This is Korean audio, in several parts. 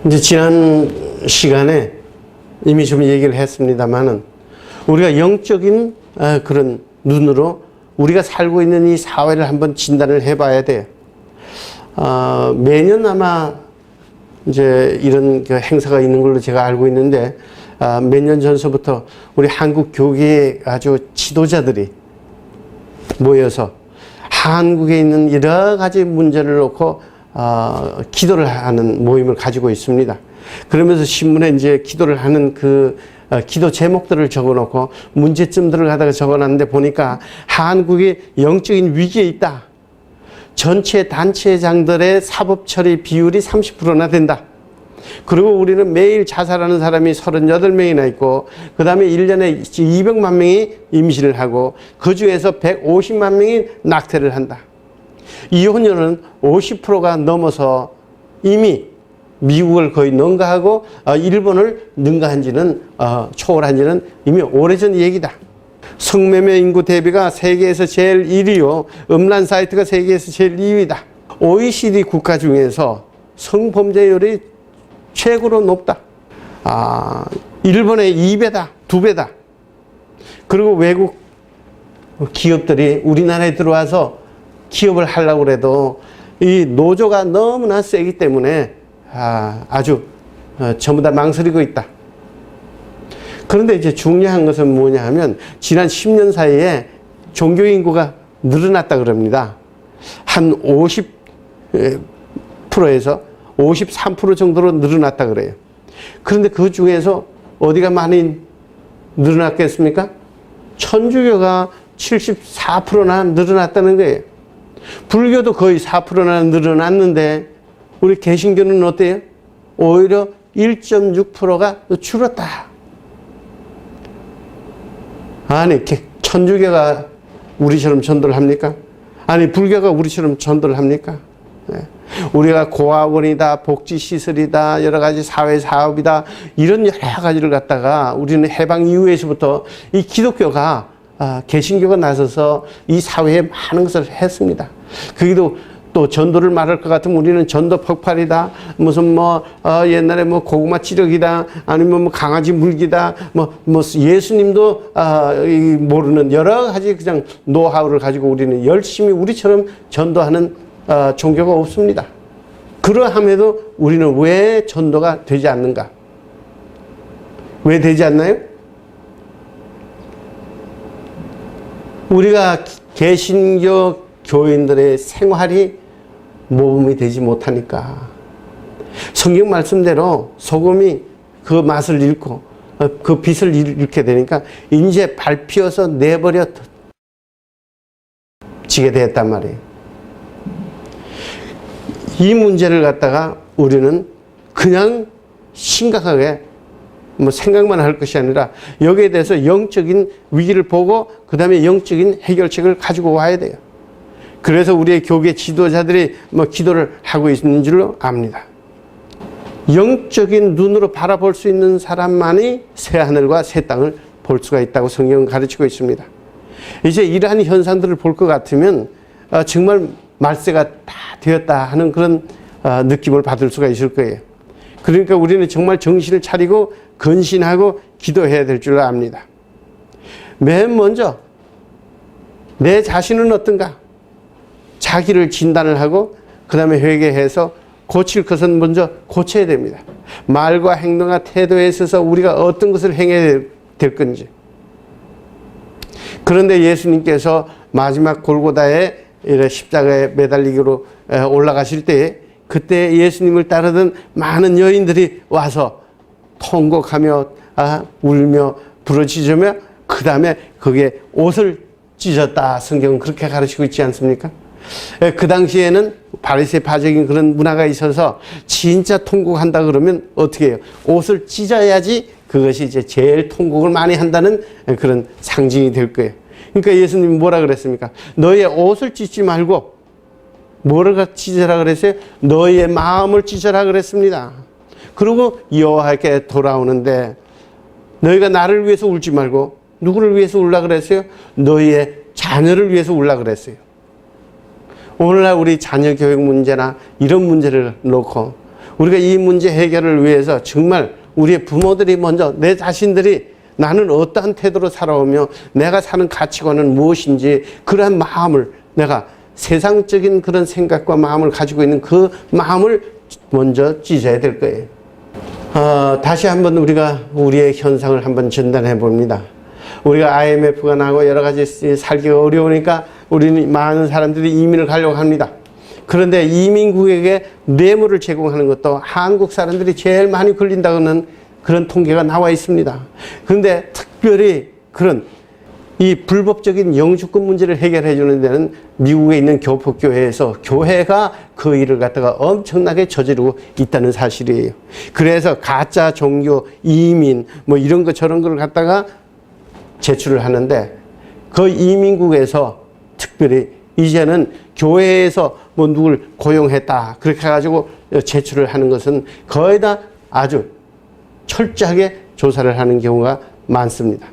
이제 지난 시간에 이미 좀 얘기를 했습니다만은 우리가 영적인 그런 눈으로 우리가 살고 있는 이 사회를 한번 진단을 해봐야 돼요. 매년 아마 이제 이런 그 행사가 있는 걸로 제가 알고 있는데 몇 년 전서부터 우리 한국 교계의 아주 지도자들이 모여서 한국에 있는 여러 가지 문제를 놓고 기도를 하는 모임을 가지고 있습니다. 그러면서 신문에 이제 기도를 하는 그 기도 제목들을 적어놓고 문제점들을 갖다가 적어놨는데 보니까 한국이 영적인 위기에 있다. 전체 단체장들의 사법 처리 비율이 30%나 된다. 그리고 우리는 매일 자살하는 사람이 38명이나 있고 그 다음에 1년에 200만 명이 임신을 하고 그 중에서 150만 명이 낙태를 한다. 이혼율은 50%가 넘어서 이미 미국을 거의 능가하고 일본을 능가한 지는 초월한 지는 이미 오래전 얘기다. 성매매 인구 대비가 세계에서 제일 1위요. 음란 사이트가 세계에서 제일 2위다. OECD 국가 중에서 성범죄율이 최고로 높다. 일본의 2배다, 2배다. 그리고 외국 기업들이 우리나라에 들어와서 기업을 하려고 해도 이 노조가 너무나 세기 때문에 아주 전부 다 망설이고 있다. 그런데 이제 중요한 것은 뭐냐 하면 지난 10년 사이에 종교 인구가 늘어났다 그럽니다. 한 50%에서 53% 정도로 늘어났다 그래요. 그런데 그 중에서 어디가 많이 늘어났겠습니까? 천주교가 74%나 늘어났다는 거예요. 불교도 거의 4%나 늘어났는데 우리 개신교는 어때요? 오히려 1.6%가 줄었다. 아니, 천주교가 우리처럼 전도를 합니까? 아니, 불교가 우리처럼 전도를 합니까? 네. 우리가 고아원이다, 복지시설이다, 여러 가지 사회사업이다, 이런 여러 가지를 갖다가 우리는 해방 이후에서부터 이 기독교가, 개신교가 나서서 이 사회에 많은 것을 했습니다. 거기도 또 전도를 말할 것 같으면 우리는 전도 폭발이다, 무슨 옛날에 고구마 치력이다, 아니면 강아지 물기다, 예수님도, 모르는 여러 가지 그냥 노하우를 가지고 우리는 열심히 우리처럼 전도하는, 종교가 없습니다. 그러함에도 우리는 왜 전도가 되지 않는가? 왜 되지 않나요? 우리가 개신교 교인들의 생활이 모범이 되지 못하니까. 성경 말씀대로 소금이 그 맛을 잃고 그 빛을 잃게 되니까 이제 밟혀서 내버려 지게 되었단 말이에요. 이 문제를 갖다가 우리는 그냥 심각하게 생각만 할 것이 아니라 여기에 대해서 영적인 위기를 보고 그 다음에 영적인 해결책을 가지고 와야 돼요. 그래서 우리의 교계 지도자들이 기도를 하고 있는 줄로 압니다. 영적인 눈으로 바라볼 수 있는 사람만이 새 하늘과 새 땅을 볼 수가 있다고 성경은 가르치고 있습니다. 이제 이러한 현상들을 볼 것 같으면 정말 말세가 다 되었다 하는 그런 느낌을 받을 수가 있을 거예요. 그러니까 우리는 정말 정신을 차리고 근신하고 기도해야 될 줄 압니다. 맨 먼저 내 자신은 어떤가? 자기를 진단을 하고 그 다음에 회개해서 고칠 것은 먼저 고쳐야 됩니다. 말과 행동과 태도에 있어서 우리가 어떤 것을 행해야 될 건지. 그런데 예수님께서 마지막 골고다에 십자가에 매달리기로 올라가실 때 그때 예수님을 따르던 많은 여인들이 와서 통곡하며 울며 부르짖으며 그 다음에 그게 옷을 찢었다. 성경은 그렇게 가르치고 있지 않습니까? 그 당시에는 바리새파적인 그런 문화가 있어서 진짜 통곡한다 그러면 어떻게 해요? 옷을 찢어야지 그것이 이제 제일 통곡을 많이 한다는 그런 상징이 될 거예요. 그러니까 예수님이 뭐라 그랬습니까? 너의 옷을 찢지 말고 뭐를 찢으라 그랬어요? 너의 마음을 찢으라 그랬습니다. 그리고 여호와께 돌아오는데 너희가 나를 위해서 울지 말고 누구를 위해서 울라 그랬어요? 너희의 자녀를 위해서 울라 그랬어요. 오늘날 우리 자녀 교육 문제나 이런 문제를 놓고 우리가 이 문제 해결을 위해서 정말 우리의 부모들이 먼저 내 자신들이 나는 어떠한 태도로 살아오며 내가 사는 가치관은 무엇인지 그러한 마음을 내가 세상적인 그런 생각과 마음을 가지고 있는 그 마음을 먼저 찢어야 될 거예요. 다시 한번 우리가 우리의 현상을 한번 전달해 봅니다. 우리가 IMF가 나고 여러 가지 살기가 어려우니까 우리는 많은 사람들이 이민을 가려고 합니다. 그런데 이민국에게 뇌물을 제공하는 것도 한국 사람들이 제일 많이 걸린다는 그런 통계가 나와 있습니다. 그런데 특별히 그런 이 불법적인 영주권 문제를 해결해 주는 데는 미국에 있는 교포교회에서 교회가 그 일을 갖다가 엄청나게 저지르고 있다는 사실이에요. 그래서 가짜 종교, 이민 뭐 이런 거 저런 걸 갖다가 제출을 하는데 그 이민국에서 특별히 이제는 교회에서 뭐 누굴 고용했다 그렇게 해가지고 제출을 하는 것은 거의 다 아주 철저하게 조사를 하는 경우가 많습니다.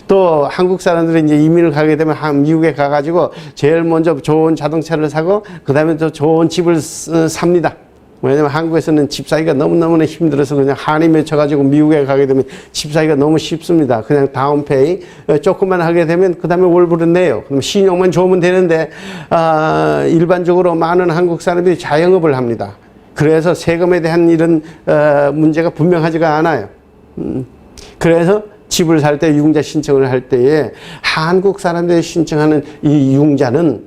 또 한국 사람들이 이제 이민을 가게 되면 미국에 가가지고 제일 먼저 좋은 자동차를 사고 그 다음에 또 좋은 집을 삽니다. 왜냐면 한국에서는 집 사기가 너무너무 힘들어서 그냥 한이 맺혀가지고 미국에 가게 되면 집 사기가 너무 쉽습니다. 그냥 다운페이 조금만 하게 되면 그 다음에 월불은 내요. 그럼 신용만 좋으면 되는데 일반적으로 많은 한국 사람들이 자영업을 합니다. 그래서 세금에 대한 이런 문제가 분명하지가 않아요. 그래서 집을 살 때 유증자 신청을 할 때에 한국 사람들이 신청하는 이 유증자는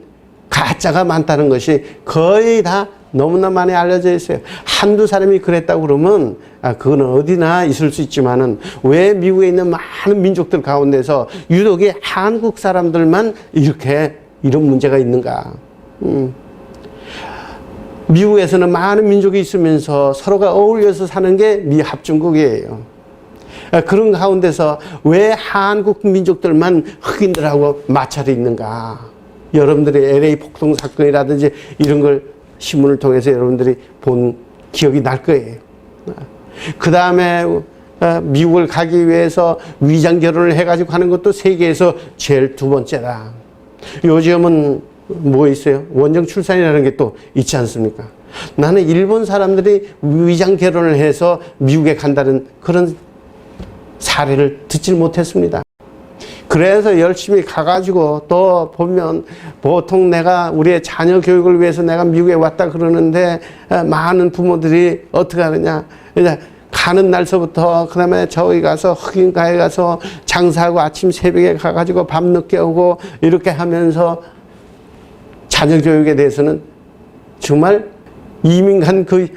가짜가 많다는 것이 거의 다 너무나 많이 알려져 있어요. 한두 사람이 그랬다고 그러면 그거는 어디나 있을 수 있지만은 왜 미국에 있는 많은 민족들 가운데서 유독이 한국 사람들만 이렇게 이런 문제가 있는가? 미국에서는 많은 민족이 있으면서 서로가 어울려서 사는 게 미합중국이에요. 그런 가운데서 왜 한국 민족들만 흑인들하고 마찰이 있는가? 여러분들이 LA 폭동 사건이라든지 이런 걸 신문을 통해서 여러분들이 본 기억이 날 거예요. 그 다음에 미국을 가기 위해서 위장 결혼을 해가지고 하는 것도 세계에서 제일 두 번째다. 요즘은 뭐 있어요? 원정 출산이라는 게 또 있지 않습니까? 나는 일본 사람들이 위장 결혼을 해서 미국에 간다는 그런 사례를 듣질 못했습니다. 그래서 열심히 가가지고 또 보면 보통 내가 우리의 자녀 교육을 위해서 내가 미국에 왔다 그러는데 많은 부모들이 어떻게 하느냐. 가는 날서부터 그 다음에 저기 가서 흑인가에 가서 장사하고 아침 새벽에 가가지고 밤 늦게 오고 이렇게 하면서 자녀 교육에 대해서는 정말 이민 간 그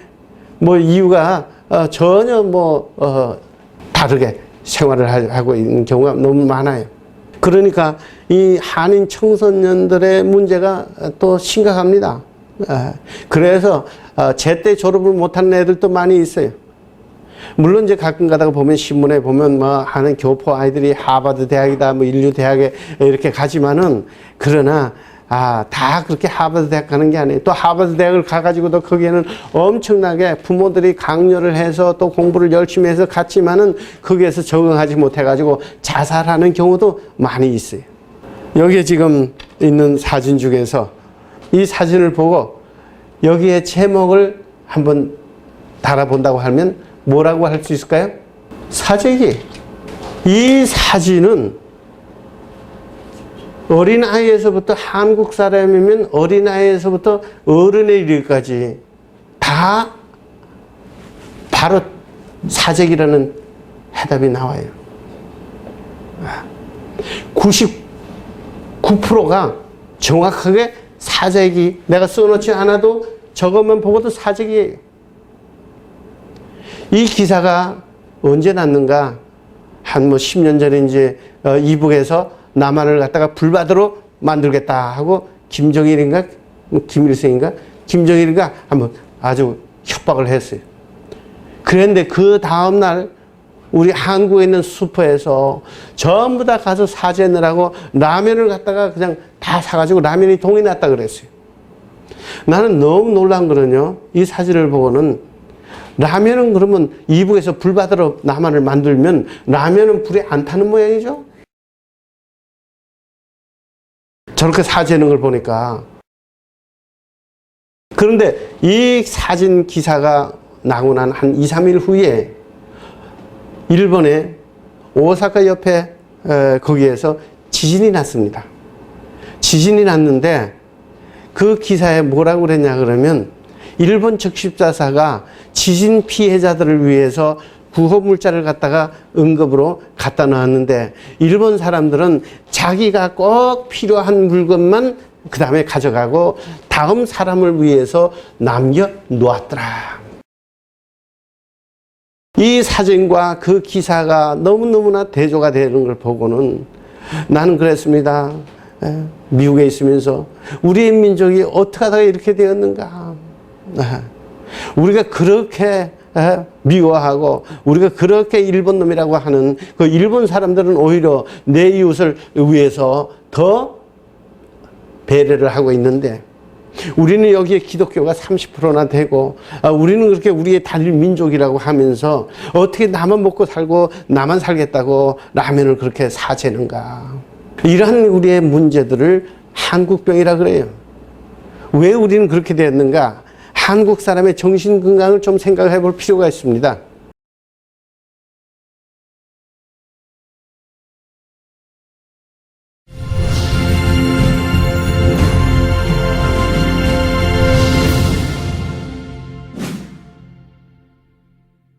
뭐 이유가 전혀 다르게 생활을 하고 있는 경우가 너무 많아요. 그러니까 이 한인 청소년들의 문제가 또 심각합니다. 그래서 제때 졸업을 못하는 애들도 많이 있어요. 물론 이제 가끔 가다가 보면 신문에 보면 뭐 하는 교포 아이들이 하버드 대학이다 뭐 인류 대학에 이렇게 가지만은 그러나 다 그렇게 하버드 대학 가는 게 아니에요. 또 하버드 대학을 가가지고도 거기에는 엄청나게 부모들이 강요를 해서 또 공부를 열심히 해서 갔지만은 거기에서 적응하지 못해가지고 자살하는 경우도 많이 있어요. 여기에 지금 있는 사진 중에서 이 사진을 보고 여기에 제목을 한번 달아본다고 하면 뭐라고 할 수 있을까요? 사재기. 이 사진은 어린아이에서부터 한국 사람이면 어린아이에서부터 어른에 이르기까지 다 바로 사재기라는 해답이 나와요. 99%가 정확하게 사재기, 내가 써놓지 않아도 저것만 보고도 사재기예요. 이 기사가 언제 났는가? 한 10년 전에 이제 이북에서 남한을 갖다가 불바다로 만들겠다 하고 김정일인가 김일성인가 김정일인가 한번 아주 협박을 했어요. 그런데 그 다음날 우리 한국에 있는 슈퍼에서 전부 다 가서 사죄느라고 라면을 갖다가 그냥 다 사가지고 라면이 동이 났다 그랬어요. 나는 너무 놀란 거는요. 이 사진을 보고는 라면은 그러면 이북에서 불바다로 남한을 만들면 라면은 불에 안 타는 모양이죠. 저렇게 사죄하는 걸 보니까. 그런데 이 사진 기사가 나고 난 한 2, 3일 후에 일본의 오사카 옆에 거기에서 지진이 났습니다. 지진이 났는데 그 기사에 뭐라고 그랬냐 그러면 일본 적십자사가 지진 피해자들을 위해서 구호물자를 갖다가 응급으로 갖다 놨는데 일본 사람들은 자기가 꼭 필요한 물건만 그 다음에 가져가고 다음 사람을 위해서 남겨 놓았더라. 이 사진과 그 기사가 너무너무나 대조가 되는 걸 보고는 나는 그랬습니다. 미국에 있으면서 우리의 민족이 어떻게 하다가 이렇게 되었는가. 우리가 그렇게 미워하고 우리가 그렇게 일본 놈이라고 하는 그 일본 사람들은 오히려 내 이웃을 위해서 더 배려를 하고 있는데 우리는 여기에 기독교가 30%나 되고 우리는 그렇게 우리의 단일 민족이라고 하면서 어떻게 나만 먹고 살고 나만 살겠다고 라면을 그렇게 사재는가. 이러한 우리의 문제들을 한국병이라 그래요. 왜 우리는 그렇게 되었는가. 한국 사람의 정신 건강을 좀 생각해 볼 필요가 있습니다.